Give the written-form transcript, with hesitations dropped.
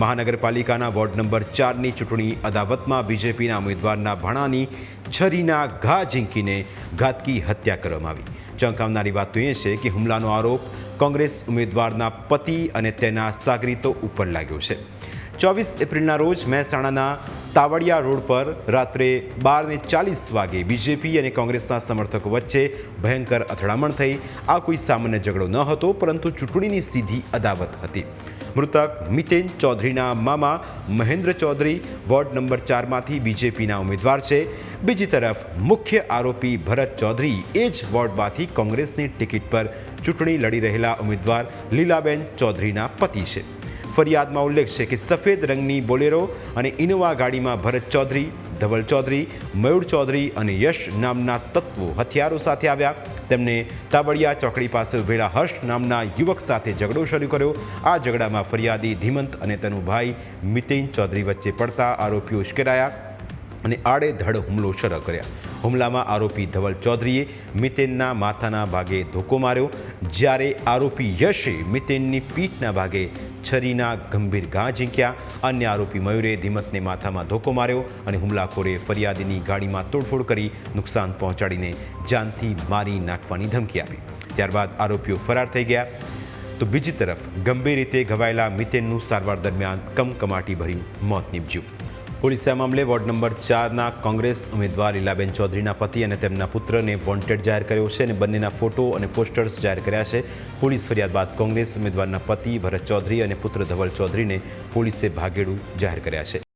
મહાનગરપાલિકાના ward number 4ની ચૂંટણી અદાવતમાં બીજેપીના ઉમેદવારના ભાણાની છરીના ઘા ઝીંકીને ઘાતકી હત્યા કરવામાં આવી। ચોંકાવનારી વાત તો એ છે કે હુમલાનો આરોપ કોંગ્રેસ ઉમેદવારના પતિ અને તેના સાગરીતો ઉપર લાગ્યો છે। 24 એપ્રિલના રોજ મહેસાણાના તાવડિયા રોડ પર રાત્રે 12:40 વાગે બીજેપી અને કોંગ્રેસના સમર્થકો વચ્ચે ભયંકર અથડામણ થઈ। આ કોઈ સામાન્ય ઝઘડો ન હતો, પરંતુ ચૂંટણીની સીધી અદાવત હતી। મૃતક મિતેન ચૌધરીના મામા મહેન્દ્ર ચૌધરી વોર્ડ નંબર 4માંથી બીજેપીના ઉમેદવાર છે। બીજી તરફ મુખ્ય આરોપી ભરત ચૌધરી એ જ વોર્ડમાંથી કોંગ્રેસની ટિકિટ પર ચૂંટણી લડી રહેલા ઉમેદવાર લીલાબેન ચૌધરીના પતિ છે। ફરિયાદમાં ઉલ્લેખ છે કે સફેદ રંગની બોલેરો અને ઇનોવા ગાડીમાં ભરત ચૌધરી, ધવલ ચૌધરી, મયુર ચૌધરી અને યશ નામના તત્વો હથિયારો સાથે આવ્યા। તેમણે તાવડિયા ચોકડી પાસે ઉભેલા હર્ષ નામના યુવક સાથે ઝઘડો શરૂ કર્યો। આ ઝઘડામાં ફરિયાદી ધીમંત અને તેનો ભાઈ મિતેન ચૌધરી વચ્ચે પડતા આરોપીઓ ઉશ્કેરાયા અને આડેધડ હુમલો શરૂ કર્યા। હુમલામાં આરોપી ધવલ ચૌધરીએ મિતેનના માથાના ભાગે ધોકો માર્યો, જ્યારે આરોપી યશે મિતેનની પીઠના ભાગે છરીના ગંભીર ઘા ઝીંક્યા। અન્ય આરોપી મયુરે ધીમતને માથામાં ધોકો માર્યો અને હુમલાખોરે ફરિયાદીની ગાડીમાં તોડફોડ કરી નુકસાન પહોંચાડીને જાનથી મારી નાખવાની ધમકી આપી। ત્યારબાદ આરોપીઓ ફરાર થઈ ગયા। તો બીજી તરફ ગંભીર રીતે ઘવાયેલા મિતેનનું સારવાર દરમિયાન કમકમાટીભર્યું મોત નીપજ્યું। પોલીસે આ મામલે વોર્ડ નંબર 4ના કોંગ્રેસ ઉમેદવાર લીલાબેન ચૌધરીના પતિ અને તેમના પુત્રને વોન્ટેડ જાહેર કર્યો છે અને બંનેના ફોટો અને પોસ્ટર્સ જાહેર કર્યા છે। પોલીસ ફરિયાદ બાદ કોંગ્રેસ ઉમેદવારના પતિ ભરત ચૌધરી અને પુત્ર ધવલ ચૌધરીને પોલીસે ભાગેડુ જાહેર કર્યા છે।